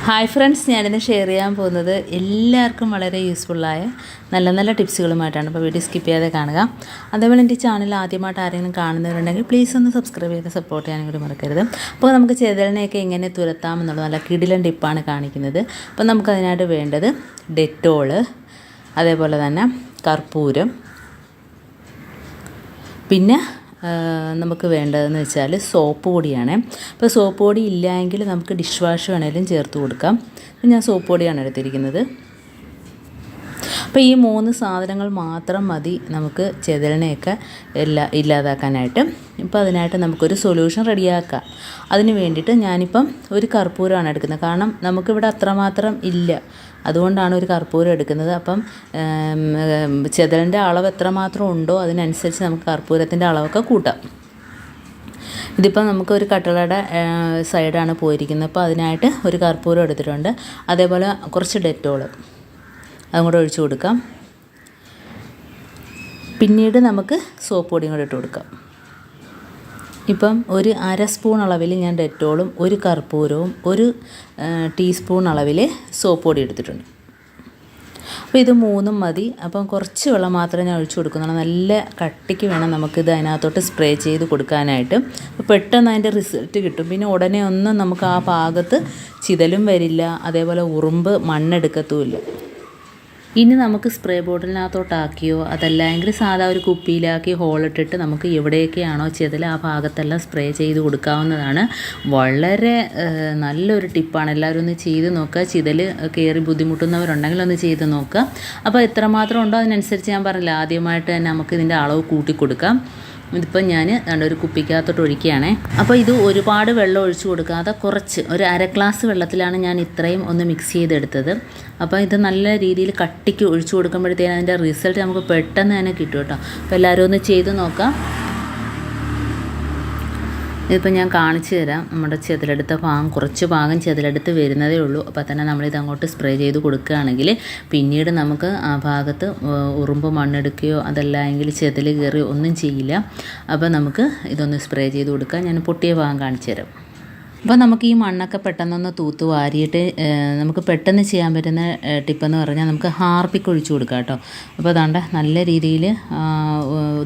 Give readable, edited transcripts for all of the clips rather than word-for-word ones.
Hi friends, ഞാനിന്ന് share ചെയ്യാൻ പോകുന്നത് എല്ലാവർക്കും വളരെ യൂസ്ഫുള്ളായ നല്ല നല്ല ടിപ്സുകളുമായിട്ടാണ്. അപ്പോൾ വീഡിയോ സ്കിപ്പ് ചെയ്യാതെ കാണുക. അതേപോലെ എൻ്റെ ചാനൽ ആദ്യമായിട്ട് ആരെങ്കിലും കാണുന്നവരുണ്ടെങ്കിൽ പ്ലീസ് ഒന്ന് സബ്സ്ക്രൈബ് ചെയ്ത് സപ്പോർട്ട് ചെയ്യാനും കൂടി മറക്കരുത്. അപ്പോൾ നമുക്ക് ചെതലിനെയൊക്കെ എങ്ങനെ തുരത്താമെന്നുള്ള നല്ല കിടിലൻ ടിപ്പാണ് കാണിക്കുന്നത്. അപ്പോൾ നമുക്കതിനായിട്ട് വേണ്ടത് ഡെറ്റോള്, അതേപോലെ തന്നെ കർപ്പൂരം, പിന്നെ നമുക്ക് വേണ്ടതെന്ന് വെച്ചാൽ സോപ്പ് പൊടിയാണ്. അപ്പോൾ സോപ്പ് പൊടി ഇല്ലെങ്കിൽ നമുക്ക് ഡിഷ് വാഷ് വേണമെങ്കിലും ചേർത്ത് കൊടുക്കാം. ഞാൻ സോപ്പ് പൊടിയാണ് എടുത്തിരിക്കുന്നത്. അപ്പോൾ ഈ 3 സാധനങ്ങൾ മാത്രം മതി നമുക്ക് ചെതലിനെയൊക്കെ ഇല്ലാതാക്കാനായിട്ട്. ഇപ്പോൾ അതിനായിട്ട് നമുക്കൊരു സൊല്യൂഷൻ റെഡിയാക്കാം. അതിന് വേണ്ടിയിട്ട് ഞാനിപ്പം ഒരു കർപ്പൂരമാണ് എടുക്കുന്നത്. കാരണം നമുക്കിവിടെ അത്രമാത്രം ഇല്ല, അതുകൊണ്ടാണ് ഒരു കർപ്പൂരം എടുക്കുന്നത്. അപ്പം ചെതലിൻ്റെ അളവ് എത്രമാത്രം ഉണ്ടോ അതിനനുസരിച്ച് നമുക്ക് കർപ്പൂരത്തിൻ്റെ അളവൊക്കെ കൂട്ടാം. ഇതിപ്പം നമുക്ക് ഒരു കട്ടളയുടെ സൈഡാണ് പോയിരിക്കുന്നത്. അപ്പോൾ അതിനായിട്ട് ഒരു കർപ്പൂരം എടുത്തിട്ടുണ്ട്. അതേപോലെ കുറച്ച് ഡെറ്റോൾ അതും കൂടെ ഒഴിച്ച് കൊടുക്കാം. പിന്നീട് നമുക്ക് സോപ്പ് പൊടിയും കൂടെ ഇട്ട് കൊടുക്കാം. ഇപ്പം ഒരു 1/2 സ്പൂൺ അളവിൽ ഞാൻ ഡെറ്റോളും ഒരു കർപ്പൂരവും 1 ടീസ്പൂൺ അളവിൽ സോപ്പ് പൊടി എടുത്തിട്ടുണ്ട്. അപ്പോൾ ഇത് 3 മതി. അപ്പം കുറച്ച് വെള്ളം മാത്രമേ ഞാൻ ഒഴിച്ചു കൊടുക്കുന്നുള്ളൂ. നല്ല കട്ടിക്ക് വേണം നമുക്കിത് അതിനകത്തോട്ട് സ്പ്രേ ചെയ്ത് കൊടുക്കാനായിട്ട്. അപ്പോൾ പെട്ടെന്ന് അതിൻ്റെ റിസൾട്ട് കിട്ടും. പിന്നെ ഉടനെ ഒന്നും നമുക്ക് ആ ഭാഗത്ത് ചിതലും വരില്ല, അതേപോലെ ഉറുമ്പ് മണ്ണെടുക്കത്തുമില്ല. ഇനി നമുക്ക് സ്പ്രേ ബോട്ടിലിനകത്തോട്ടാക്കിയോ അതല്ലെങ്കിൽ സാധാ ഒരു കുപ്പിയിലാക്കി ഹോളിട്ടിട്ട് നമുക്ക് എവിടെയൊക്കെയാണോ ചെതൽ ആ ഭാഗത്തെല്ലാം സ്പ്രേ ചെയ്ത് കൊടുക്കാവുന്നതാണ്. വളരെ നല്ലൊരു ടിപ്പാണ്. എല്ലാവരും ഒന്ന് ചെയ്ത് നോക്കുക. ചിതൽ കയറി ബുദ്ധിമുട്ടുന്നവരുണ്ടെങ്കിൽ ഒന്ന് ചെയ്ത് നോക്കുക. അപ്പോൾ എത്രമാത്രം ഉണ്ടോ അതിനനുസരിച്ച് ഞാൻ പറഞ്ഞില്ല, ആദ്യമായിട്ട് തന്നെ നമുക്ക് ഇതിൻ്റെ അളവ് കൂട്ടി കൊടുക്കാം. ഇതിപ്പം ഞാൻ ഒരു കുപ്പിക്കകത്തോട്ട് ഒഴിക്കുകയാണേ. അപ്പോൾ ഇത് ഒരുപാട് വെള്ളം ഒഴിച്ചു കൊടുക്കാതെ കുറച്ച് ഒരു 1/2 ഗ്ലാസ് വെള്ളത്തിലാണ് ഞാൻ ഇത്രയും ഒന്ന് മിക്സ് ചെയ്തെടുത്തത്. അപ്പോൾ ഇത് നല്ല രീതിയിൽ കട്ടിക്ക് ഒഴിച്ചു കൊടുക്കുമ്പോഴത്തേനും അതിൻ്റെ റിസൾട്ട് നമുക്ക് പെട്ടെന്ന് തന്നെ കിട്ടും കേട്ടോ. അപ്പോൾ എല്ലാവരും ഒന്ന് ചെയ്ത് നോക്കാം. ഇതിപ്പോൾ ഞാൻ കാണിച്ചു തരാം. നമ്മുടെ ചെതലെടുത്ത ഭാഗം കുറച്ച് ഭാഗം ചെതലെടുത്ത് വരുന്നതേ ഉള്ളൂ. അപ്പോൾ തന്നെ നമ്മളിത് അങ്ങോട്ട് സ്പ്രേ ചെയ്ത് കൊടുക്കുകയാണെങ്കിൽ പിന്നീട് നമുക്ക് ആ ഭാഗത്ത് ഉറുമ്പ് മണ്ണെടുക്കുകയോ അതല്ലെങ്കിൽ ചെതൽ കയറി ഒന്നും ചെയ്യില്ല. അപ്പോൾ നമുക്ക് ഇതൊന്ന് സ്പ്രേ ചെയ്ത് കൊടുക്കാം. ഞാൻ പൊട്ടിയ ഭാഗം കാണിച്ചു തരാം. അപ്പോൾ നമുക്ക് ഈ മണ്ണൊക്കെ പെട്ടെന്നൊന്ന് തൂത്ത് വാരിയിട്ട് നമുക്ക് പെട്ടെന്ന് ചെയ്യാൻ പറ്റുന്ന ടിപ്പെന്ന് പറഞ്ഞാൽ നമുക്ക് ഹാർപ്പിക്ക് ഒഴിച്ചു കൊടുക്കാം കേട്ടോ. അപ്പോൾ അതാണ്ട് നല്ല രീതിയിൽ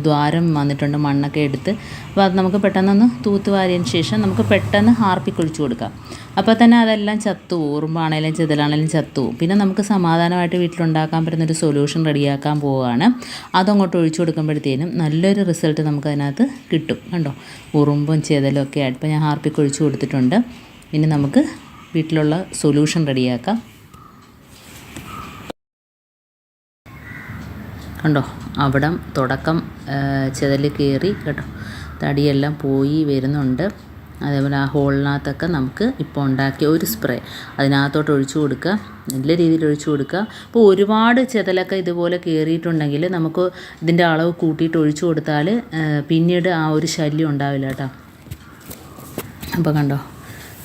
ദ്വാരം വന്നിട്ടുണ്ട് മണ്ണൊക്കെ എടുത്ത്. അപ്പോൾ അത് നമുക്ക് പെട്ടെന്നൊന്ന് തൂത്ത് വാരിയതിന് ശേഷം നമുക്ക് പെട്ടെന്ന് ഹാർപ്പിക്ക് ഒഴിച്ചു കൊടുക്കാം. അപ്പോൾ തന്നെ അതെല്ലാം ചത്തു, ഉറുമ്പാണേലും ചെതലാണേലും ചത്തു. പിന്നെ നമുക്ക് സമാധാനമായിട്ട് വീട്ടിലുണ്ടാക്കാൻ പറ്റുന്നൊരു സൊല്യൂഷൻ റെഡിയാക്കാൻ പോവുകയാണ്. അതങ്ങോട്ട് ഒഴിച്ചു കൊടുക്കുമ്പോഴത്തേനും നല്ലൊരു റിസൾട്ട് നമുക്കതിനകത്ത് കിട്ടും. കണ്ടോ, ഉറുമ്പും ചെതലും ഒക്കെ ആയിട്ട്. ഇപ്പോൾ ഞാൻ ഹാർപ്പിക്ക് ഒഴിച്ചു കൊടുത്തിട്ടുണ്ട്. ഇനി നമുക്ക് വീട്ടിലുള്ള സൊല്യൂഷൻ റെഡിയാക്കാം. കണ്ടോ, അവിടം തുടക്കം ചെതൽ കയറി കേട്ടോ, തടിയെല്ലാം പോയി വരുന്നുണ്ട്. അതേപോലെ ആ ഹോളിനകത്തൊക്കെ നമുക്ക് ഇപ്പോൾ ഉണ്ടാക്കിയ ഒരു സ്പ്രേ അതിനകത്തോട്ട് ഒഴിച്ചു കൊടുക്കുക. നല്ല രീതിയിൽ ഒഴിച്ചു കൊടുക്കുക. അപ്പോൾ ഒരുപാട് ചെതലൊക്കെ ഇതുപോലെ കയറിയിട്ടുണ്ടെങ്കിൽ നമുക്ക് ഇതിൻ്റെ അളവ് കൂട്ടിയിട്ട് ഒഴിച്ചു കൊടുത്താൽ പിന്നീട് ആ ഒരു ശല്യം ഉണ്ടാവില്ല കേട്ടോ. അപ്പോൾ കണ്ടോ,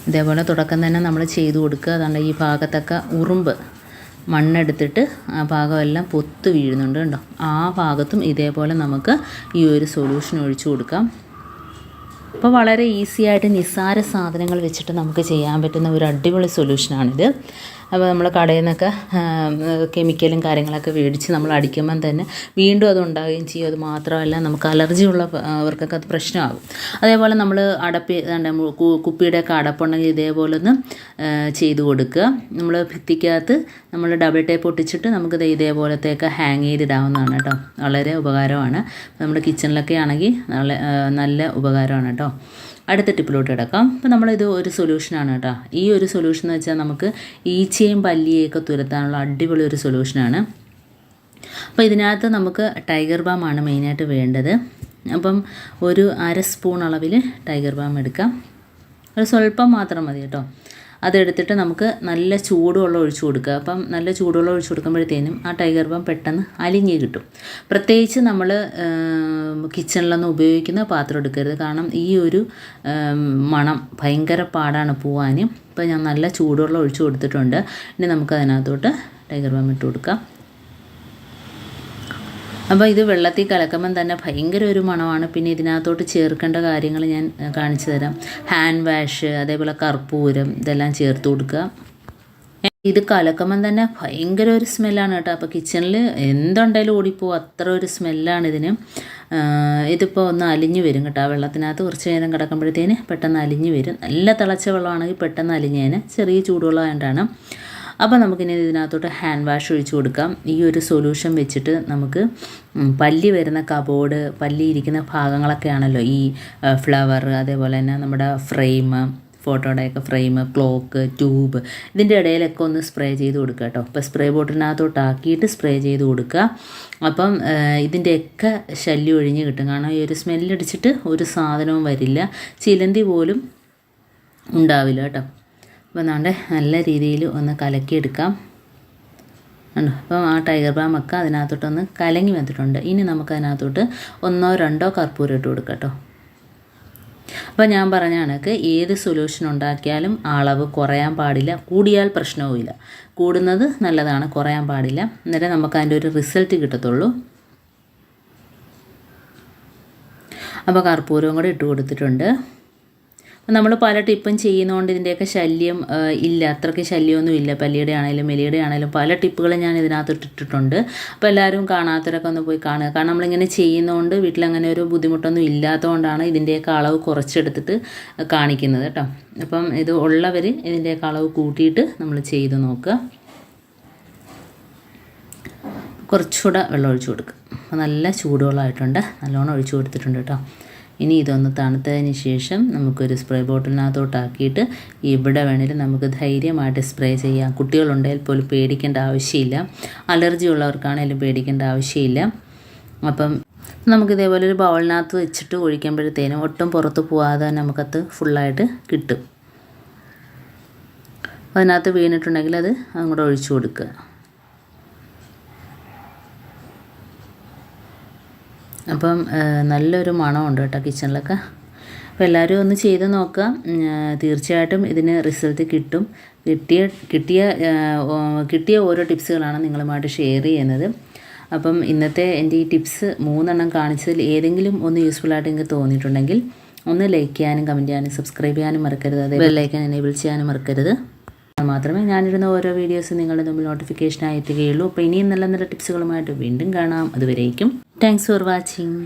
ഇതേപോലെ തുടക്കം തന്നെ നമ്മൾ ചെയ്തു കൊടുക്കുക. അതുകൊണ്ട് ഈ ഭാഗത്തൊക്കെ ഉറുമ്പ് മണ്ണെടുത്തിട്ട് ആ ഭാഗമെല്ലാം പൊത്ത് വീഴുന്നുണ്ട് കണ്ടോ. ആ ഭാഗത്തും ഇതേപോലെ നമുക്ക് ഈ ഒരു സൊല്യൂഷൻ ഒഴിച്ചു കൊടുക്കാം. അപ്പോൾ വളരെ ഈസി ആയിട്ട് നിസ്സാര സാധനങ്ങൾ വെച്ചിട്ട് നമുക്ക് ചെയ്യാൻ പറ്റുന്ന ഒരു അടിപൊളി സൊല്യൂഷനാണിത്. അപ്പോൾ നമ്മൾ കടയിൽ നിന്നൊക്കെ കെമിക്കലും കാര്യങ്ങളൊക്കെ മേടിച്ച് നമ്മൾ അടിക്കുമ്പം തന്നെ വീണ്ടും അത് ഉണ്ടാവുകയും ചെയ്യും. അത് മാത്രമല്ല നമുക്ക് അലർജി ഉള്ളവർക്കൊക്കെ അത് പ്രശ്നമാകും. അതേപോലെ നമ്മൾ കുപ്പിയുടെയൊക്കെ അടപ്പുണ്ടെങ്കിൽ ഇതേപോലെ ഒന്ന് ചെയ്ത് കൊടുക്കുക. നമ്മൾ ഭിത്തിക്കകത്ത് നമ്മൾ ഡബിൾ ടേപ്പ് ഒട്ടിച്ചിട്ട് നമുക്കിത് ഇതേപോലത്തെയൊക്കെ ഹാങ് ചെയ്തിടാവുന്നതാണ് കേട്ടോ. വളരെ ഉപകാരമാണ്. നമ്മുടെ കിച്ചണിലൊക്കെ ആണെങ്കിൽ നല്ല ഉപകാരമാണ് കേട്ടോ. അടുത്ത ടിപ്പിലോട്ട് കിടക്കാം. അപ്പോൾ നമ്മളിത് ഒരു സൊല്യൂഷനാണ് കേട്ടോ. ഈ ഒരു സൊല്യൂഷൻ എന്ന് വെച്ചാൽ നമുക്ക് ഈച്ചയും പല്ലിയെയൊക്കെ തുരത്താനുള്ള അടിപൊളി ഒരു സൊല്യൂഷനാണ്. അപ്പോൾ ഇതിനകത്ത് നമുക്ക് ടൈഗർ ബാമാണ് മെയിനായിട്ട് വേണ്ടത്. അപ്പം ഒരു 1/2 സ്പൂൺ അളവിൽ ടൈഗർ ബാം എടുക്കാം. ഒരു സ്വല്പം മാത്രം മതി കേട്ടോ. അതെടുത്തിട്ട് നമുക്ക് നല്ല ചൂടുവെള്ളം ഒഴിച്ചു കൊടുക്കുക. അപ്പം നല്ല ചൂടുവെള്ളം ഒഴിച്ചു കൊടുക്കുമ്പോഴത്തേനും ആ ടൈഗർ ബാം പെട്ടെന്ന് അലിഞ്ഞ് കിട്ടും. പ്രത്യേകിച്ച് നമ്മൾ കിച്ചണിലൊന്നും ഉപയോഗിക്കുന്ന പാത്രം എടുക്കരുത്. കാരണം ഈ ഒരു മണം ഭയങ്കര പാടാണ് പോവാൻ. ഇപ്പോൾ ഞാൻ നല്ല ചൂടുവെള്ളം ഒഴിച്ചു കൊടുത്തിട്ടുണ്ട്. ഇനി നമുക്ക് അതിനകത്തോട്ട് ടൈഗർ ബാം ഇട്ട് കൊടുക്കാം. അപ്പോൾ ഇത് വെള്ളത്തിൽ കലക്കുമ്പം തന്നെ ഭയങ്കര ഒരു മണമാണ്. പിന്നെ ഇതിനകത്തോട്ട് ചേർക്കേണ്ട കാര്യങ്ങൾ ഞാൻ കാണിച്ചു തരാം. ഹാൻഡ് വാഷ്, അതേപോലെ കർപ്പൂരം, ഇതെല്ലാം ചേർത്ത് കൊടുക്കുക. ഇത് കലക്കുമ്പം തന്നെ ഭയങ്കര ഒരു സ്മെല്ലാണ് കേട്ടോ. അപ്പോൾ കിച്ചണിൽ എന്തുണ്ടായാലും ഓടിപ്പോവും, അത്ര ഒരു സ്മെല്ലാണ് ഇതിന്. ഇതിപ്പോൾ ഒന്ന് അലിഞ്ഞു വരും കേട്ടോ. ആ വെള്ളത്തിനകത്ത് കുറച്ച് നേരം കിടക്കുമ്പോഴത്തേന് പെട്ടെന്ന് അലിഞ്ഞു വരും. നല്ല തിളച്ച വെള്ളമാണെങ്കിൽ പെട്ടെന്ന് അലിഞ്ഞതിന്, ചെറിയ ചൂടുവെള്ളമായിട്ടാണ്. അപ്പോൾ നമുക്കിനി ഇതിനകത്തോട്ട് ഹാൻഡ് വാഷ് ഒഴിച്ച് കൊടുക്കാം. ഈ ഒരു സൊല്യൂഷൻ വെച്ചിട്ട് നമുക്ക് പല്ലി വരുന്ന കബോർഡ്, പല്ലി ഇരിക്കുന്ന ഭാഗങ്ങളൊക്കെ ആണല്ലോ ഈ ഫ്ലവർ, അതേപോലെ തന്നെ നമ്മുടെ ഫ്രെയിം, ഫോട്ടോയുടെയൊക്കെ ഫ്രെയിം, ക്ലോക്ക്, ട്യൂബ്, ഇതിൻ്റെ ഇടയിലൊക്കെ ഒന്ന് സ്പ്രേ ചെയ്ത് കൊടുക്കുക കേട്ടോ. അപ്പോൾ സ്പ്രേ ബോട്ടിലിനകത്തോട്ടാക്കിയിട്ട് സ്പ്രേ ചെയ്ത് കൊടുക്കുക. അപ്പം ഇതിൻ്റെയൊക്കെ ശല്യം ഒഴിഞ്ഞ് കിട്ടും. കാരണം ഈ ഒരു സ്മെല്ലടിച്ചിട്ട് ഒരു സാധനവും വരില്ല, ചിലന്തി പോലും ഉണ്ടാവില്ല കേട്ടോ. അപ്പോൾ നമ്മുടെ നല്ല രീതിയിൽ ഒന്ന് കലക്കിയെടുക്കാം. അപ്പം ആ ടൈഗർ ബാമൊക്കെ അതിനകത്തോട്ടൊന്ന് കലങ്ങി വന്നിട്ടുണ്ട്. ഇനി നമുക്ക് അതിനകത്തോട്ട് 1 or 2 കർപ്പൂരം ഇട്ട് കൊടുക്കാം കേട്ടോ. അപ്പോൾ ഞാൻ പറഞ്ഞ കണക്ക് ഏത് സൊല്യൂഷൻ ഉണ്ടാക്കിയാലും അളവ് കുറയാൻ പാടില്ല, കൂടിയാൽ പ്രശ്നവുമില്ല. കൂടുന്നത് നല്ലതാണ്, കുറയാൻ പാടില്ല. അന്നേരം നമുക്ക് അതിൻ്റെ ഒരു റിസൾട്ട് കിട്ടത്തുള്ളൂ. അപ്പോൾ കർപ്പൂരവും കൂടെ ഇട്ട് കൊടുത്തിട്ടുണ്ട്. നമ്മൾ പല ടിപ്പും ചെയ്യുന്നതുകൊണ്ട് ഇതിൻ്റെയൊക്കെ ശല്യം ഇല്ല, അത്രയ്ക്ക് ശല്യമൊന്നും ഇല്ല. പല്ലിയുടെ ആണെങ്കിലും എലിയുടെ ആണെങ്കിലും പല ടിപ്പുകളും ഞാൻ ഇതിനകത്ത് ഇട്ടിട്ടുണ്ട്. അപ്പോൾ എല്ലാവരും കാണാത്തവരൊക്കെ ഒന്ന് പോയി കാണുക. കാരണം നമ്മളിങ്ങനെ ചെയ്യുന്നതുകൊണ്ട് വീട്ടിലങ്ങനെ ഒരു ബുദ്ധിമുട്ടൊന്നും ഇല്ലാത്തതുകൊണ്ടാണ് ഇതിൻ്റെയൊക്കെ അളവ് കുറച്ചെടുത്തിട്ട് കാണിക്കുന്നത് കേട്ടോ. അപ്പം ഇത് ഉള്ളവർ ഇതിൻ്റെയൊക്കെ അളവ് കൂട്ടിയിട്ട് നമ്മൾ ചെയ്ത് നോക്കുക. കുറച്ചുകൂടെ വെള്ളം ഒഴിച്ച് കൊടുക്കുക. അപ്പോൾ നല്ല ചൂടുവെള്ളമായിട്ടുണ്ട്, നല്ലോണം ഒഴിച്ച് കൊടുത്തിട്ടുണ്ട് കേട്ടോ. ഇനി ഇതൊന്ന് തണുത്തതിന് ശേഷം നമുക്കൊരു സ്പ്രേ ബോട്ടിലിനകത്തോട്ടാക്കിയിട്ട് ഇവിടെ വേണമെങ്കിലും നമുക്ക് ധൈര്യമായിട്ട് സ്പ്രേ ചെയ്യാം. കുട്ടികളുണ്ടെങ്കിൽ പോലും പേടിക്കേണ്ട ആവശ്യമില്ല, അലർജി ഉള്ളവർക്കാണെങ്കിലും പേടിക്കേണ്ട ആവശ്യമില്ല. അപ്പം നമുക്കിതേപോലെ ഒരു ബൗളിനകത്ത് വെച്ചിട്ട് ഒഴിക്കുമ്പോഴത്തേനും ഒട്ടും പുറത്ത് പോകാതെ നമുക്കത് ഫുള്ളായിട്ട് കിട്ടും. അതിനകത്ത് വീണിട്ടുണ്ടെങ്കിൽ അത് അങ്ങോട്ട് ഒഴിച്ചു കൊടുക്കുക. അപ്പം നല്ലൊരു മണമുണ്ട് കേട്ടോ കിച്ചണിലൊക്കെ. അപ്പോൾ എല്ലാവരും ഒന്ന് ചെയ്ത് നോക്കുക. തീർച്ചയായിട്ടും ഇതിന് റിസൾട്ട് കിട്ടും. കിട്ടിയ ഓരോ ടിപ്സുകളാണ് നിങ്ങളുമായിട്ട് ഷെയർ ചെയ്യുന്നത്. അപ്പം ഇന്നത്തെ എൻ്റെ ഈ ടിപ്സ് 3 കാണിച്ചതിൽ ഏതെങ്കിലും ഒന്ന് യൂസ്ഫുള്ളായിട്ട് എനിക്ക് തോന്നിയിട്ടുണ്ടെങ്കിൽ ഒന്ന് ലൈക്ക് ചെയ്യാനും കമൻറ്റ് ചെയ്യാനും സബ്സ്ക്രൈബ് ചെയ്യാനും മറക്കരുത്. അതേ ബെല്ലൈക്കൻ എനേബിൾ ചെയ്യാനും മറക്കരുത്. മാത്രമേ ഞാനിടുന്ന ഓരോ വീഡിയോസ് നിങ്ങളുടെ മുമ്പിൽ നോട്ടിഫിക്കേഷനായി എത്തുകയുള്ളൂ. അപ്പോൾ ഇനിയും നല്ല നല്ല ടിപ്സുകളുമായിട്ട് വീണ്ടും കാണാം. അതുവരേക്കും താങ്ക്സ് ഫോർ വാച്ചിങ്.